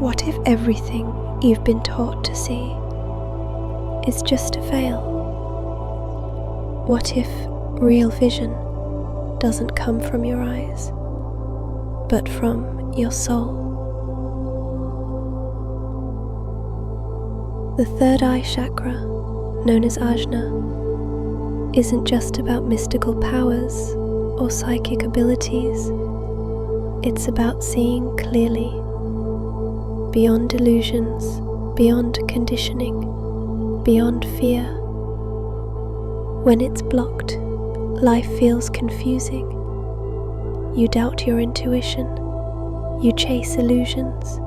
What if everything you've been taught to see is just a veil? What if real vision doesn't come from your eyes, but from your soul? The third eye chakra, known as Ajna, isn't just about mystical powers or psychic abilities. It's about seeing clearly, beyond delusions, beyond conditioning, beyond fear. When it's blocked, life feels confusing. You doubt your intuition, you chase illusions,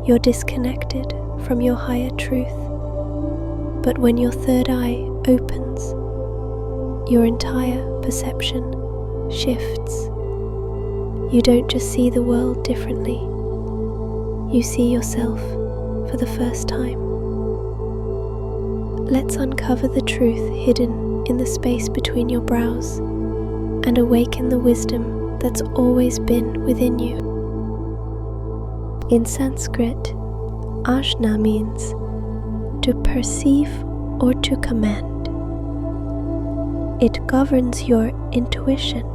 you're disconnected from your higher truth. But when your third eye opens, your entire perception shifts. You don't just see the world differently, you see yourself for the first time. Let's uncover the truth hidden in the space between your brows and awaken the wisdom that's always been within you. In Sanskrit, Ajna means to perceive or to command. It governs your intuition,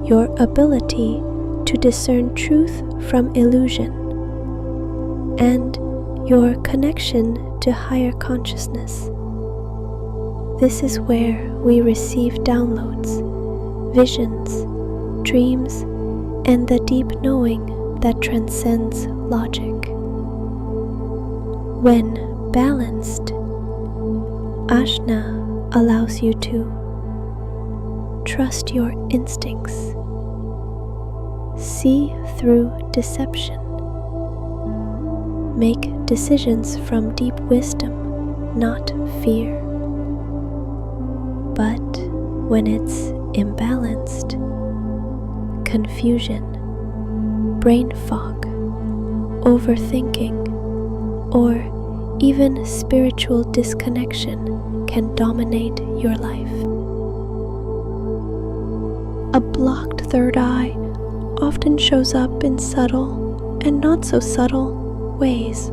your ability to discern truth from illusion, and your connection to higher consciousness. This is where we receive downloads, visions, dreams, and the deep knowing that transcends logic. When balanced, Ajna allows you to trust your instincts, see through deception, make decisions from deep wisdom, not fear. But when it's imbalanced, confusion, brain fog, overthinking, or even spiritual disconnection can dominate your life. A blocked third eye often shows up in subtle and not so subtle ways.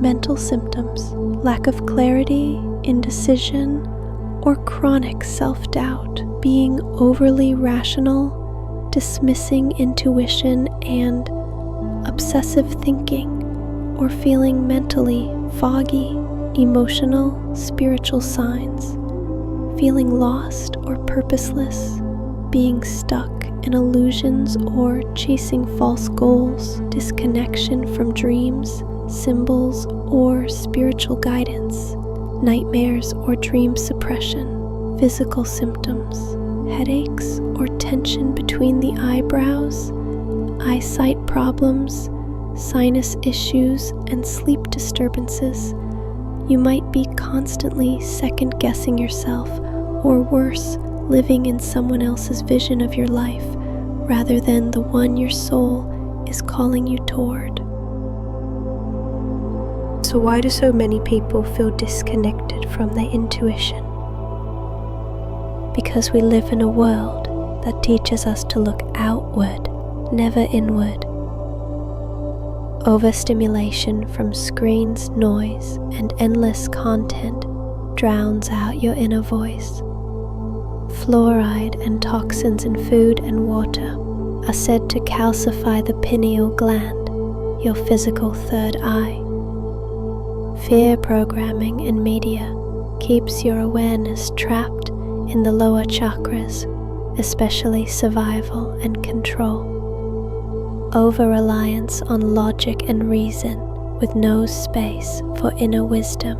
Mental symptoms, lack of clarity, indecision, or chronic self-doubt, being overly rational, dismissing intuition, and obsessive thinking, or feeling mentally foggy, emotional, spiritual signs, feeling lost or purposeless, being stuck in illusions or chasing false goals, disconnection from dreams, symbols, or spiritual guidance, nightmares or dream suppression, physical symptoms, headaches or tension between the eyebrows, eyesight problems, sinus issues, and sleep disturbances. You might be constantly second-guessing yourself, or worse, living in someone else's vision of your life rather than the one your soul is calling you toward. So why do so many people feel disconnected from their intuition? Because we live in a world that teaches us to look outward, never inward. Overstimulation from screens, noise, and endless content drowns out your inner voice. Fluoride and toxins in food and water are said to calcify the pineal gland, your physical third eye. Fear programming in media keeps your awareness trapped in the lower chakras, especially survival and control. Over-reliance on logic and reason with no space for inner wisdom.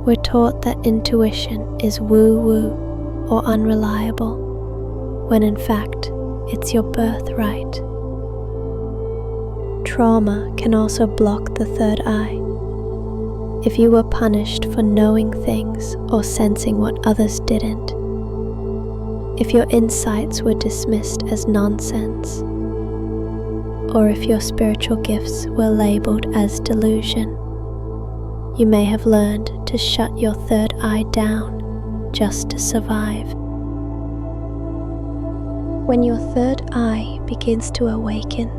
We're taught that intuition is woo-woo or unreliable, when in fact it's your birthright. Trauma can also block the third eye. If you were punished for knowing things or sensing what others didn't, if your insights were dismissed as nonsense, or if your spiritual gifts were labeled as delusion, you may have learned to shut your third eye down just to survive. When your third eye begins to awaken,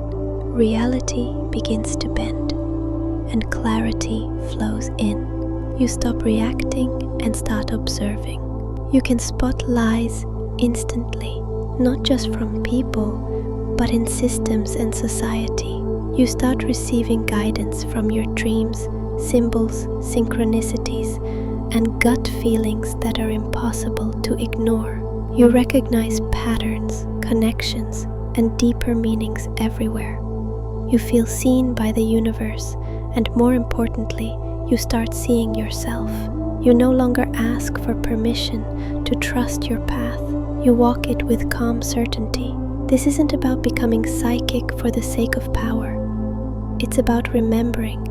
reality begins to bend and clarity flows in. You stop reacting and start observing. You can spot lies instantly, not just from people, but in systems and society. You start receiving guidance from your dreams, symbols, synchronicities, and gut feelings that are impossible to ignore. You recognize patterns, connections, and deeper meanings everywhere. You feel seen by the universe, and more importantly, you start seeing yourself. You no longer ask for permission to trust your path. You walk it with calm certainty. This isn't about becoming psychic for the sake of power. It's about remembering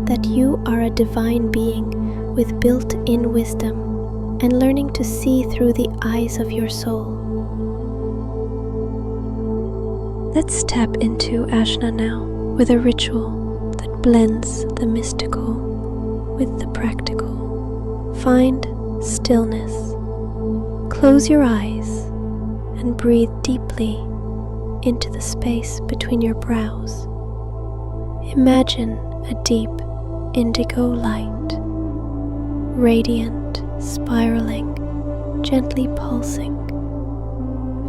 that you are a divine being with built-in wisdom and learning to see through the eyes of your soul. Let's tap into Ajna now with a ritual that blends the mystical with the practical. Find stillness. Close your eyes and breathe deeply into the space between your brows. Imagine a deep indigo light, radiant, spiraling, gently pulsing.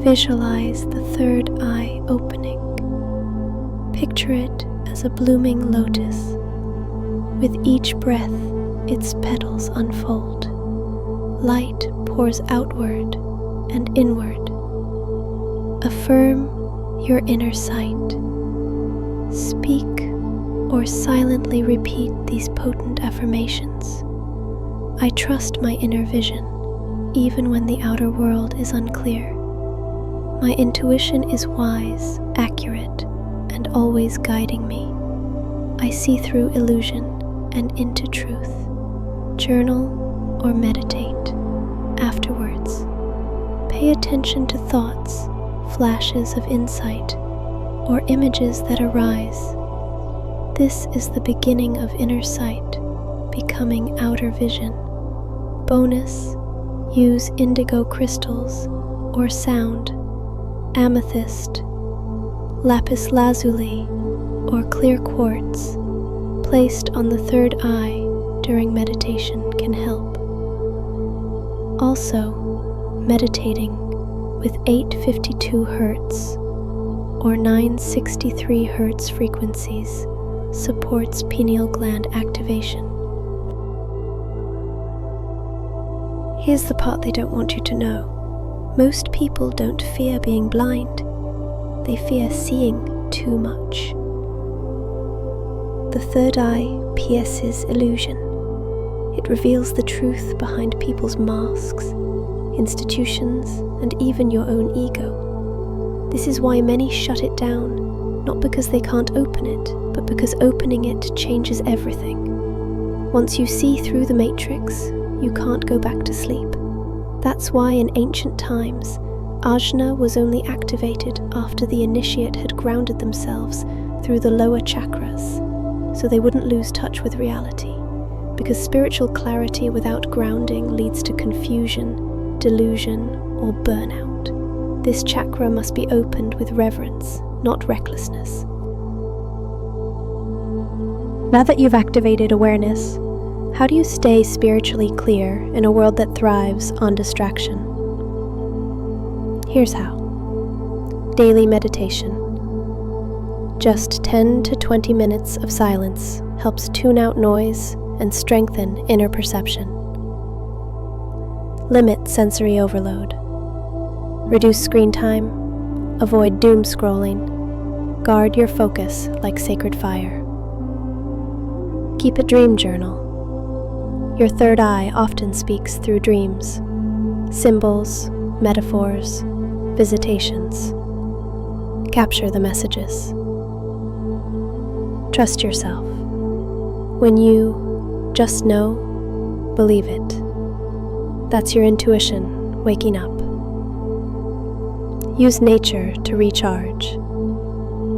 Visualize the third eye opening. Picture it as a blooming lotus. With each breath, its petals unfold. Light pours outward and inward. Affirm your inner sight. Speak or silently repeat these potent affirmations. I trust my inner vision, even when the outer world is unclear. My intuition is wise, accurate, and always guiding me. I see through illusion and into truth. Journal or meditate. Afterwards, pay attention to thoughts, flashes of insight, or images that arise. This is the beginning of inner sight, becoming outer vision. Bonus, use indigo crystals or sound, amethyst, lapis lazuli, or clear quartz placed on the third eye during meditation can help. Also, meditating with 852 Hz or 963 Hz frequencies supports pineal gland activation. Here's the part they don't want you to know. Most people don't fear being blind. They fear seeing too much. The third eye pierces illusion. It reveals the truth behind people's masks, institutions, and even your own ego. This is why many shut it down, not because they can't open it, but because opening it changes everything. Once you see through the matrix, you can't go back to sleep. That's why in ancient times, Ajna was only activated after the initiate had grounded themselves through the lower chakras, so they wouldn't lose touch with reality. Because spiritual clarity without grounding leads to confusion, delusion, or burnout. This chakra must be opened with reverence, not recklessness. Now that you've activated awareness, how do you stay spiritually clear in a world that thrives on distraction? Here's how. Daily meditation. Just 10 to 20 minutes of silence helps tune out noise and strengthen inner perception. Limit sensory overload. Reduce screen time. Avoid doom scrolling. Guard your focus like sacred fire. Keep a dream journal. Your third eye often speaks through dreams, symbols, metaphors, visitations. Capture the messages. Trust yourself. When you just know, believe it. That's your intuition waking up. Use nature to recharge.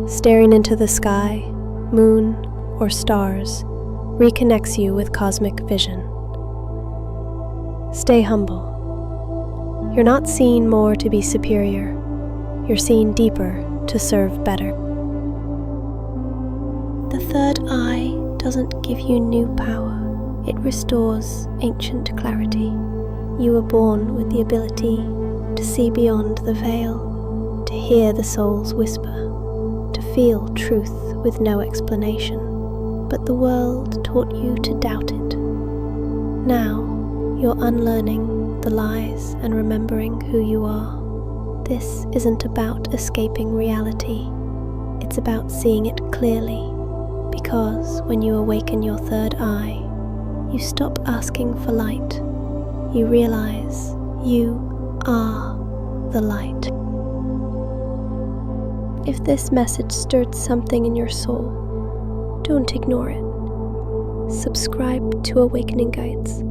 Staring into the sky, moon, or stars reconnects you with cosmic vision. Stay humble. You're not seeing more to be superior. You're seeing deeper to serve better. third eye doesn't give you new power, it restores ancient clarity. You were born with the ability to see beyond the veil, to hear the soul's whisper, to feel truth with no explanation, but the world taught you to doubt it. Now, you're unlearning the lies and remembering who you are. This isn't about escaping reality, it's about seeing it clearly, because when you awaken your third eye, you stop asking for light. You realize you are the light. If this message stirred something in your soul, don't ignore it. Subscribe to Awakening Guides